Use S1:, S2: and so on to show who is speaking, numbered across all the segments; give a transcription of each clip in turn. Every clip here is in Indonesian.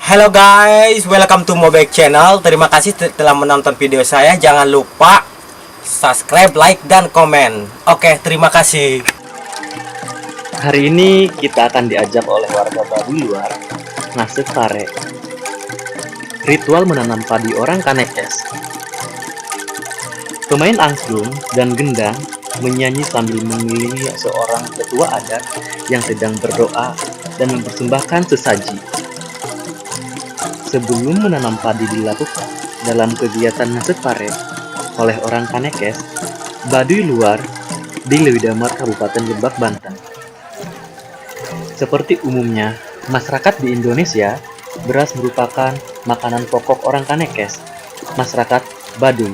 S1: Hello guys, welcome to Mobek Channel. Terima kasih telah menonton video saya. Jangan lupa subscribe, like, dan komen. Oke, terima kasih.
S2: Hari ini kita akan diajak oleh warga Baduy luar Nasib Pare. Ritual menanam padi orang Kanekes. Pemain angklung dan gendang menyanyi sambil mengelilingi seorang ketua adat yang sedang berdoa dan mempersembahkan sesaji. Sebelum menanam padi dilakukan dalam kegiatan Nasib Pare oleh orang Kanekes, Baduy luar di Lewi Damar, Kabupaten Lebak, Banten. Seperti umumnya, masyarakat di Indonesia, beras merupakan makanan pokok orang Kanekes, masyarakat Baduy.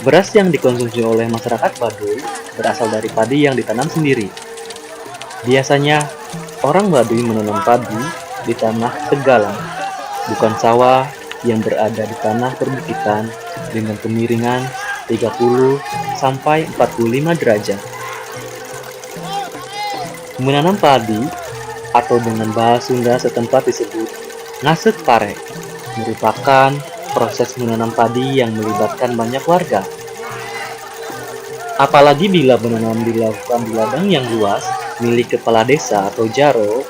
S2: Beras yang dikonsumsi oleh masyarakat Baduy berasal dari padi yang ditanam sendiri. Biasanya, orang Baduy menanam padi di tanah tegalan, bukan sawah yang berada di tanah perbukitan dengan kemiringan 30 sampai 45 derajat. Menanam padi atau dengan bahasa Sunda setempat disebut Nasib Pare merupakan proses menanam padi yang melibatkan banyak warga. Apalagi bila menanam dilakukan di ladang yang luas milik kepala desa atau jaro,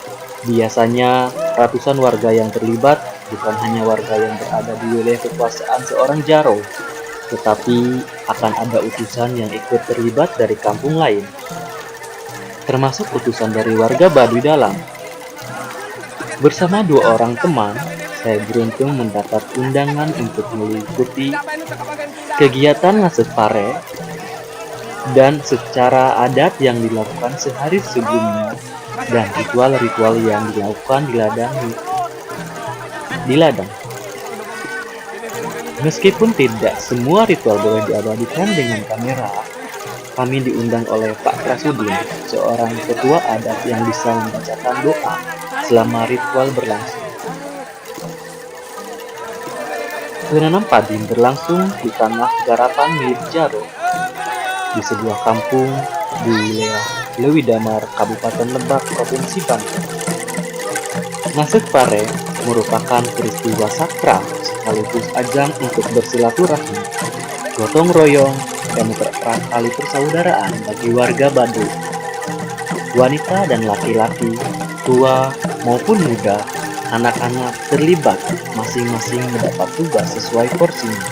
S2: biasanya ratusan warga yang terlibat, bukan hanya warga yang berada di wilayah kekuasaan seorang jaro, tetapi akan ada utusan yang ikut terlibat dari kampung lain, termasuk utusan dari warga Baduy dalam. Bersama dua orang teman, saya beruntung mendapat undangan untuk mengikuti kegiatan Nasib Pare dan secara adat yang dilakukan sehari sebelumnya dan ritual-ritual yang dilakukan di ladang. Meskipun tidak semua ritual boleh diabadikan dengan kamera, kami diundang oleh Pak Krasudin, seorang ketua adat yang bisa membacakan doa selama ritual berlangsung. Menanam padi berlangsung di tanah garapan milik Jaro, di sebuah kampung di wilayah Lewi Damar, Kabupaten Lebak, Provinsi Banten. Nasib Pare merupakan peristiwa sakral sekaligus ajang untuk bersilaturahmi, gotong royong, dan mempererat tali persaudaraan bagi warga Baduy. Wanita dan laki-laki, tua maupun muda, anak-anak terlibat, masing-masing mendapat tugas sesuai porsinya.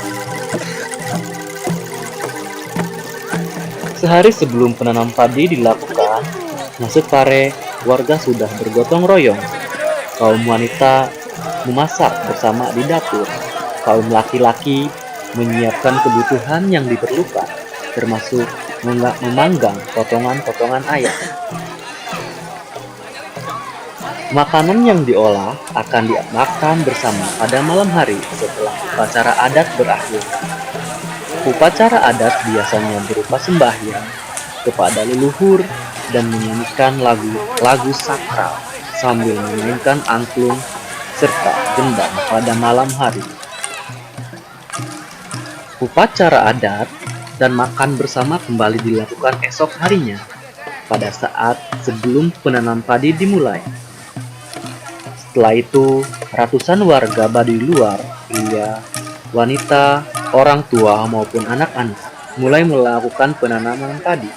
S2: Sehari sebelum penanam padi dilakukan, Nasib Pare, warga sudah bergotong royong. Kaum wanita memasak bersama di dapur. Kaum laki-laki menyiapkan kebutuhan yang diperlukan, termasuk memanggang potongan-potongan ayam. Makanan yang diolah akan dimakan bersama pada malam hari setelah upacara adat berakhir. Upacara adat biasanya berupa sembahyang kepada leluhur dan menyanyikan lagu sakral sambil memainkan angklung serta gendang pada malam hari. Upacara adat dan makan bersama kembali dilakukan esok harinya pada saat sebelum penanam padi dimulai. Setelah itu, ratusan warga Baduy luar, pria, wanita, orang tua maupun anak-anak mulai melakukan penanaman padi.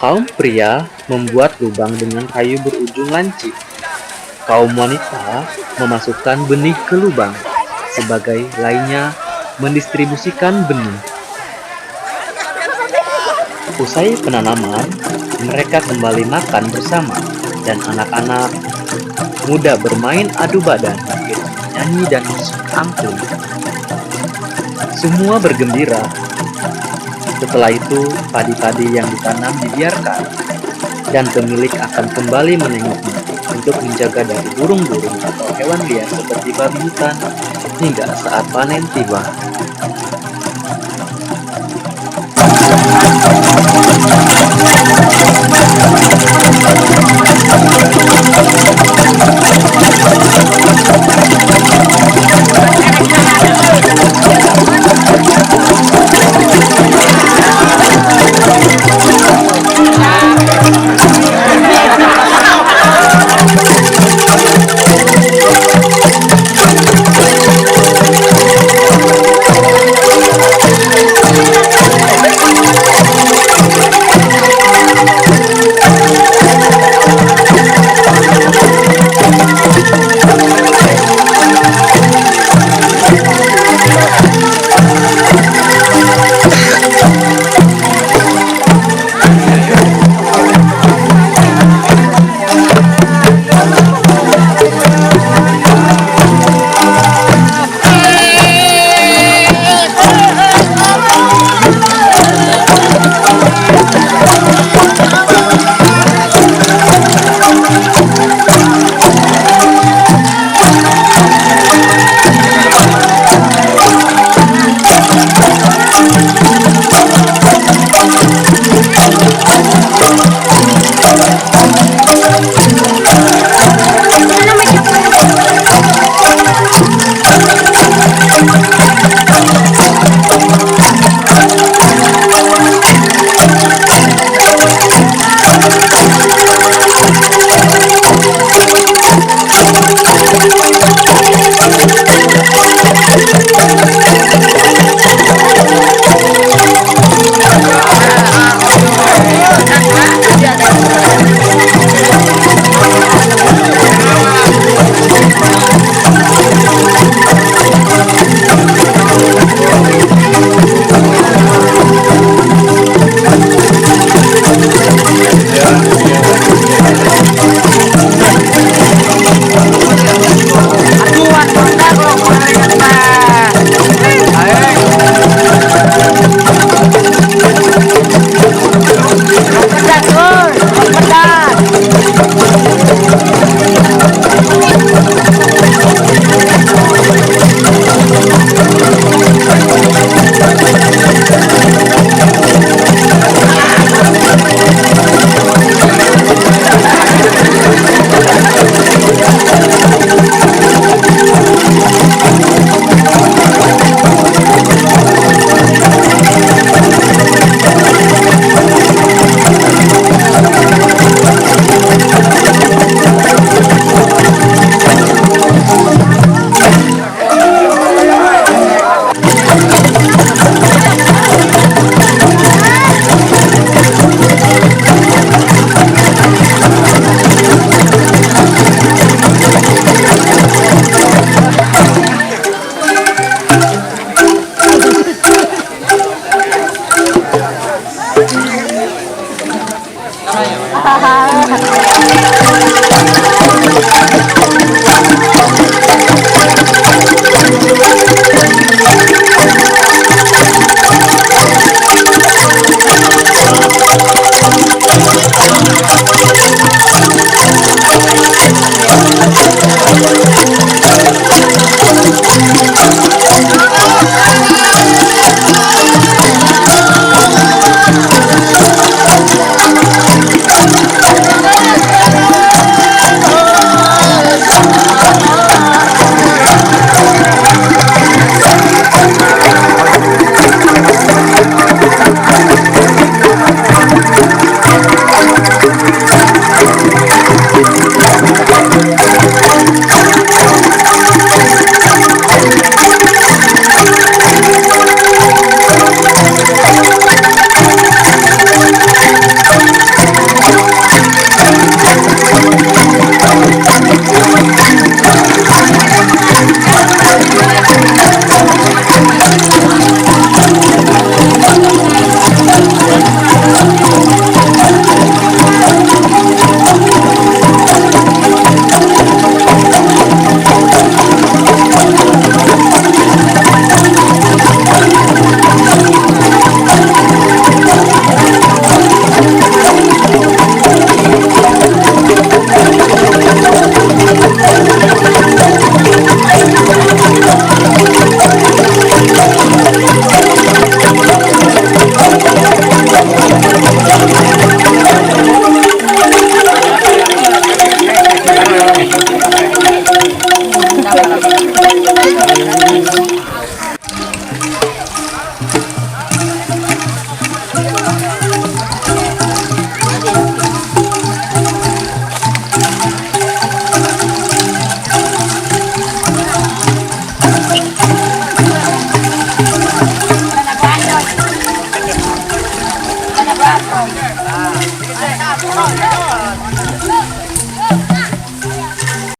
S2: Kaum pria membuat lubang dengan kayu berujung lancip. Kaum wanita memasukkan benih ke lubang, sebagai lainnya mendistribusikan benih. Usai penanaman, mereka kembali makan bersama dan anak-anak muda bermain adu badan, nyanyi dan musik angklung. Semua bergembira. Setelah itu, padi-padi yang ditanam dibiarkan dan pemilik akan kembali menengoknya untuk menjaga dari burung-burung atau hewan liar seperti babi hutan hingga saat panen tiba.
S3: Mana